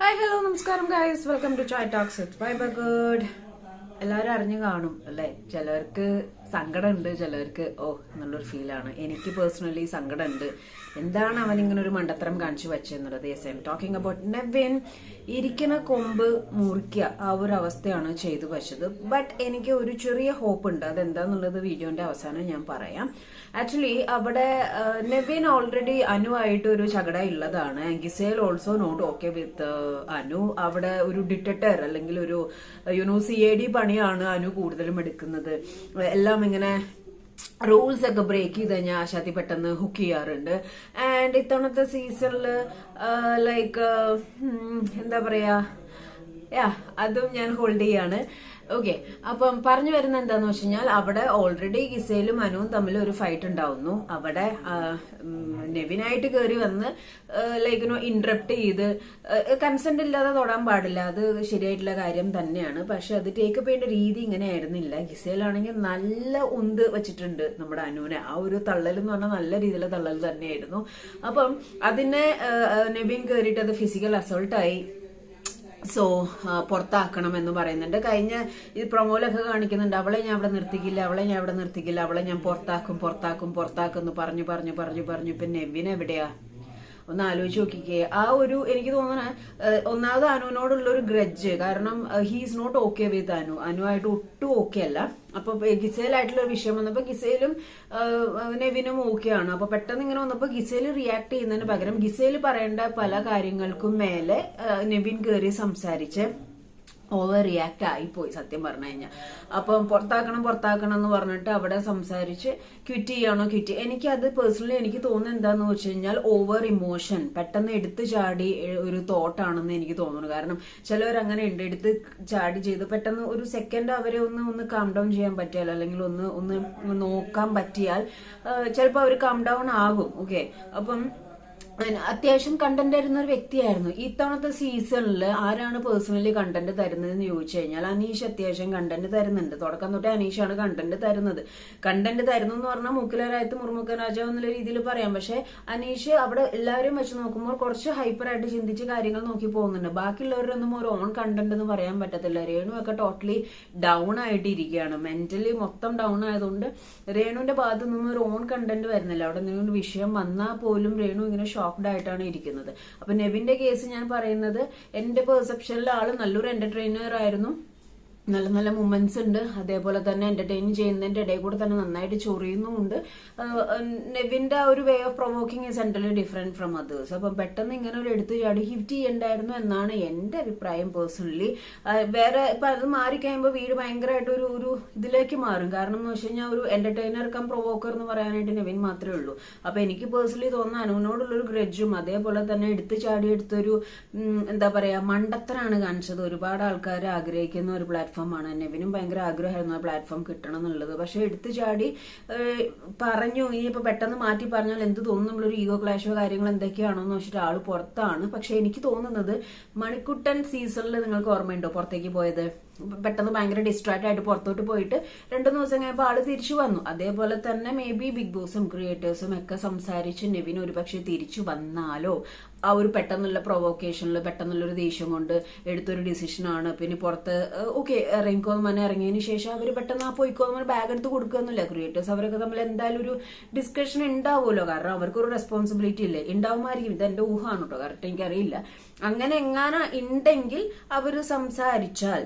Hi hello നമസ്കാരം guys, welcome to chai talks with vibe good. എല്ലാവരും അറിഞ്ഞു കാണും അല്ലേ? ചിലർക്ക് സങ്കടമുണ്ട്, ചിലർക്ക് എന്നുള്ളൊരു ഫീലാണ്. എനിക്ക് പേഴ്സണലി സങ്കടമുണ്ട്. എന്താണ് അവൻ ഇങ്ങനെ ഒരു മണ്ടത്തരം കാണിച്ചു വെച്ചെന്നുള്ളത്. Yes, I am talking about Nevin. ഇരിക്കുന്ന കൊമ്പ് മുറിക്കുക, ആ ഒരു അവസ്ഥയാണ് ചെയ്തു വെച്ചത്. ബട്ട് എനിക്ക് ഒരു ചെറിയ ഹോപ്പ് ഉണ്ട്. അതെന്താന്നുള്ളത് വീഡിയോന്റെ അവസാനം ഞാൻ പറയാം. ആക്ച്വലി അവിടെ നെവിൻ ഓൾറെഡി അനുവായിട്ട് ഒരു ചകട ഉള്ളതാണ്. Gisele also not okay with Anu. അവിടെ ഒരു ഡിറ്റക്ടർ അല്ലെങ്കിൽ ഒരു CID പണിയാണ് അനു കൂടുതലും എടുക്കുന്നത്. എല്ലാം ഇങ്ങനെ റൂൾസ് ഒക്കെ ബ്രേക്ക് ചെയ്ത് കഴിഞ്ഞാൽ ആശാത്തി പെട്ടെന്ന് ഹുക്ക് ചെയ്യാറുണ്ട്. ആൻഡ് ഇത്തവണത്തെ സീസണില് ലൈക്ക് എന്താ പറയാ, അതും ഞാൻ ഹോൾഡ് ചെയ്യാണ്. ഓക്കെ, അപ്പം പറഞ്ഞു വരുന്ന എന്താന്ന് വെച്ച് കഴിഞ്ഞാൽ അവിടെ ഓൾറെഡി ഗിസേലും അനുവും തമ്മിൽ ഒരു ഫൈറ്റ് ഉണ്ടാവുന്നു. അവിടെ നെവിനായിട്ട് കയറി വന്ന് ലൈക്ക് ഇന്ററപ്റ്റ് ചെയ്ത് കൺസെന്റ് ഇല്ലാതെ തൊടാൻ പാടില്ല. അത് ശരിയായിട്ടുള്ള കാര്യം തന്നെയാണ്. പക്ഷെ അത് ടേക്കപ്പ് ചെയ്യേണ്ട രീതി ഇങ്ങനെ ആയിരുന്നില്ല. ഗിസേലാണെങ്കിൽ നല്ല ഉന്ത് വെച്ചിട്ടുണ്ട് നമ്മുടെ അനുവിനെ. ആ ഒരു തള്ളൽ എന്ന് പറഞ്ഞാൽ നല്ല രീതിയിലുള്ള തള്ളൽ തന്നെയായിരുന്നു. അപ്പം അതിനെ നെവിൻ കയറിയിട്ട് അത് ഫിസിക്കൽ അസോൾട്ടായി. സോ പുറത്താക്കണം എന്ന് പറയുന്നുണ്ട്. കഴിഞ്ഞ ഈ പ്രൊമോലൊക്കെ കാണിക്കുന്നുണ്ട്, അവളെ ഞാൻ അവിടെ നിർത്തിക്കില്ല, അവളെ ഞാൻ അവിടെ നിർത്തിക്കില്ല, അവളെ ഞാൻ പുറത്താക്കും എന്ന് പറഞ്ഞു. ഇപ്പൊ നെവിൻ എവിടെയാ? ഒന്ന് ആലോചിച്ച് നോക്കിക്കേ. ആ ഒരു എനിക്ക് തോന്നണ ഒന്നാമത് അനുവിനോടുള്ള ഒരു ഗ്രഡ്ജ്. കാരണം ഹീസ് നോട്ട് ഓക്കെ വിത്ത് അനുവായിട്ട് ഒട്ടും ഓക്കെ അല്ല. അപ്പൊ ഗിസേലായിട്ടുള്ള ഒരു വിഷയം വന്നപ്പോ ഗിസേലും നെവിനും ഓക്കെയാണ്. അപ്പൊ പെട്ടെന്ന് ഇങ്ങനെ വന്നപ്പോ ഗിസേല് റിയാക്ട് ചെയ്യുന്നതിന് പകരം ഗിസേല് പറയേണ്ട പല കാര്യങ്ങൾക്കും മേലെ നെവിൻ കയറി സംസാരിച്ച് ഓവർ റിയാക്ട് ആയിപ്പോയി സത്യം പറഞ്ഞു കഴിഞ്ഞാൽ. അപ്പം പുറത്താക്കണം എന്ന് പറഞ്ഞിട്ട് അവിടെ സംസാരിച്ച് ക്വിറ്റ് ചെയ്യണോ എനിക്ക് അത് പേഴ്സണലി എനിക്ക് തോന്നുന്നത് എന്താന്ന് വെച്ച് കഴിഞ്ഞാൽ ഓവർ ഇമോഷൻ, പെട്ടെന്ന് എടുത്തു ചാടി ഒരു തോട്ടാണെന്ന് എനിക്ക് തോന്നുന്നു. കാരണം ചിലവർ അങ്ങനെ ഉണ്ട്, എടുത്ത് ചാടി ചെയ്ത് പെട്ടെന്ന് ഒരു സെക്കൻഡ് അവരെ ഒന്ന് കാം ഡൗൺ ചെയ്യാൻ പറ്റിയാൽ അല്ലെങ്കിൽ ഒന്ന് നോക്കാൻ പറ്റിയാൽ ചിലപ്പോൾ അവർ കാം ഡൗൺ ആകും. ഓക്കെ, അപ്പം അത്യാവശ്യം കണ്ടന്റ് തരുന്ന ഒരു വ്യക്തിയായിരുന്നു. ഇത്തവണത്തെ സീസണിൽ ആരാണ് പേഴ്സണലി കണ്ടന്റ് തരുന്നതെന്ന് ചോദിച്ചു കഴിഞ്ഞാൽ അനീഷ് അത്യാവശ്യം കണ്ടന്റ് തരുന്നുണ്ട്. തുടക്കം തൊട്ടേ അനീഷാണ് കണ്ടന്റ് തരുന്നത്. കണ്ടന്റ് തരുന്നു എന്ന് പറഞ്ഞാൽ മൂക്കിലരായത്ത് മുറുമുക്കൻ രാജാവ് എന്നുള്ള രീതിയിൽ പറയാം. പക്ഷെ അനീഷ് അവിടെ എല്ലാവരും വെച്ച് നോക്കുമ്പോൾ കുറച്ച് ഹൈപ്പറായിട്ട് ചിന്തിച്ച് കാര്യങ്ങൾ നോക്കി പോകുന്നുണ്ട്. ബാക്കിയുള്ളവരൊന്നും ഒരു ഓൺ കണ്ടന്റ് എന്ന് പറയാൻ പറ്റത്തില്ല. രേണു ഒക്കെ ടോട്ടലി ഡൗൺ ആയിട്ട് ഇരിക്കുകയാണ്. മെന്റലി മൊത്തം ഡൗൺ ആയതുകൊണ്ട് രേണുവിന്റെ ഭാഗത്തു നിന്നും ഒരു ഓൺ കണ്ടന്റ് വരുന്നില്ല. അവിടെ എന്തെങ്കിലും വിഷയം വന്നാൽ പോലും രേണു ഇങ്ങനെ ഷോക്ക്ഡ് ആയിട്ടാണ് ഇരിക്കുന്നത്. അപ്പൊ നെവിന്റെ കേസ് ഞാൻ പറയുന്നത് എന്റെ പെർസെപ്ഷനിൽ ആള് നല്ലൊരു എന്റർടൈനർ ആയിരുന്നു. നല്ല നല്ല മൂമെന്റ്സ് ഉണ്ട്. അതേപോലെ തന്നെ എന്റർടൈൻ ചെയ്യുന്നതിന്റെ ഇടയിൽ കൂടെ തന്നെ നന്നായിട്ട് ചൊറിയുന്നുമുണ്ട്. നെവിന്റെ ആ ഒരു way of provoking is entirely different from others. അപ്പം പെട്ടെന്ന് ഇങ്ങനെ ഒരു എടുത്ത് ചാടി ഹിറ്റ് ചെയ്യണ്ടായിരുന്നു എന്നാണ് എന്റെ അഭിപ്രായം പേഴ്സണലി. വേറെ ഇപ്പൊ അത് മാറിക്കഴിയുമ്പോൾ വീട് ഭയങ്കരമായിട്ട് ഒരു ഇതിലേക്ക് മാറും. കാരണം എന്ന് വെച്ച് കഴിഞ്ഞാൽ ഒരു എന്റർടൈനർ കം പ്രൊവോക്കർ എന്ന് പറയാനായിട്ട് നെവിൻ മാത്രമേ ഉള്ളൂ. അപ്പൊ എനിക്ക് പേഴ്സണലി തോന്നുന്ന അനുവിനോടുള്ളൊരു ഗ്രഡ്ജും അതേപോലെ തന്നെ എടുത്ത് ചാടി എടുത്തൊരു എന്താ പറയാ മണ്ടത്തരാണ് കാണിച്ചത്. ഒരുപാട് ആൾക്കാർ ആഗ്രഹിക്കുന്ന ഒരു പ്ലാറ്റ്ഫോം ആണ്. നെവിനും ഭയങ്കര ആഗ്രഹമായിരുന്നു ആ പ്ലാറ്റ്ഫോം കിട്ടണം എന്നുള്ളത്. പക്ഷെ എടുത്തു ചാടി പറഞ്ഞു. ഇനിയിപ്പോ പെട്ടെന്ന് മാറ്റി പറഞ്ഞാൽ എന്ത് തോന്നും, നമ്മളൊരു ഈഗോ ക്ലാഷോ കാര്യങ്ങൾ എന്തൊക്കെയാണോ എന്ന് വെച്ചിട്ട് ആള് പുറത്താണ്. പക്ഷെ എനിക്ക് തോന്നുന്നത് മണിക്കുട്ടൻ സീസണിൽ നിങ്ങൾക്ക് ഓർമ്മയുണ്ടോ പുറത്തേക്ക് പോയത്? പെട്ടെന്ന് ഭയങ്കര ഡിസ്ട്രാക്ട് ആയിട്ട് പുറത്തോട്ട് പോയിട്ട് 2 ദിവസം കഴിയുമ്പോൾ ആള് തിരിച്ചു വന്നു. അതേപോലെ തന്നെ മേ ബി ബിഗ് ബോസും ക്രിയേറ്റേഴ്സും ഒക്കെ സംസാരിച്ച് നെവിൻ ഒരു പക്ഷെ തിരിച്ചു വന്നാലോ, ആ ഒരു പെട്ടെന്നുള്ള പ്രൊവോക്കേഷനിൽ പെട്ടെന്നുള്ള ഒരു ദേഷ്യം കൊണ്ട് എടുത്തൊരു ഡിസിഷനാണ്. പിന്നെ പുറത്ത് ഓക്കെ ഇറങ്ങിക്കോന്ന് ഇറങ്ങിയതിന് ശേഷം അവർ പെട്ടെന്ന് ആ പോയിക്കോന്ന് ബാഗ് എടുത്ത് കൊടുക്കുകയൊന്നുമില്ല. ക്രിയേറ്റേഴ്സ് അവരൊക്കെ തമ്മിൽ എന്തായാലും ഒരു ഡിസ്കഷൻ ഉണ്ടാവുമല്ലോ. കാരണം അവർക്കൊരു റെസ്പോൺസിബിലിറ്റി ഇല്ലേ, ഉണ്ടാവുമായിരിക്കും. ഇത് എന്റെ ഊഹമാണ് കേട്ടോ, കറക്റ്റ് എനിക്കറിയില്ല. അങ്ങനെ എങ്ങാനും ഉണ്ടെങ്കിൽ അവര് സംസാരിച്ചാൽ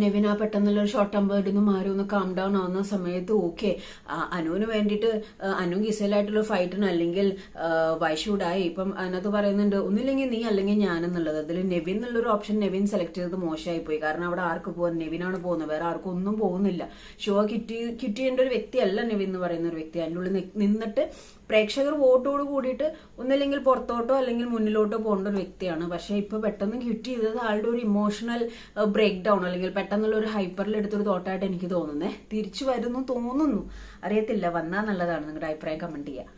നെവിന പെട്ടെന്നുള്ള ഒരു ഷോർട്ട് ടേം മാറി ഒന്ന് കാം ഡൗൺ ആവുന്ന സമയത്ത് ഓക്കെ അനുവിന് വേണ്ടിയിട്ട് അനു ഗിസലായിട്ടുള്ള ഫൈറ്റിന് അല്ലെങ്കിൽ വൈഷൂടായി ഇപ്പം അതിനകത്ത് പറയുന്നുണ്ട് ഒന്നില്ലെങ്കിൽ നീ അല്ലെങ്കിൽ ഞാൻ എന്നുള്ളത്. അതിൽ നെവിൻ എന്നുള്ളൊരു ഓപ്ഷൻ നെവിൻ സെലക്ട് ചെയ്തത് മോശമായി പോയി. കാരണം അവിടെ ആർക്ക് പോകാൻ, നെവിനാണ് പോകുന്നത്, വേറെ ആർക്കും ഒന്നും പോകുന്നില്ല. ഷോ കിറ്റ് ചെയ്യേണ്ട ഒരു വ്യക്തിയല്ല നെവിൻ എന്ന് പറയുന്ന ഒരു വ്യക്തി. അതിൻ്റെ ഉള്ളിൽ നിന്നിട്ട് പ്രേക്ഷകർ വോട്ടോട് കൂടിയിട്ട് ഒന്നില്ലെങ്കിൽ പുറത്തോട്ടോ അല്ലെങ്കിൽ മുന്നിലോട്ടോ പോകേണ്ട ഒരു വ്യക്തിയാണ്. പക്ഷെ ഇപ്പൊ പെട്ടെന്ന് ക്വിറ്റ് ചെയ്തത് ആളുടെ ഒരു ഇമോഷണൽ ബ്രേക്ക് ഡൗൺ അല്ലെങ്കിൽ പെട്ടെന്നുള്ള ഒരു ഹൈപ്പറിൽ എടുത്തൊരു തോട്ടായിട്ട് എനിക്ക് തോന്നുന്നേ. തിരിച്ചു വരുന്നു തോന്നുന്നു, അറിയത്തില്ല. വന്നാൽ നല്ലതാണ്. നിങ്ങളുടെ അഭിപ്രായം കമന്റ് ചെയ്യുക.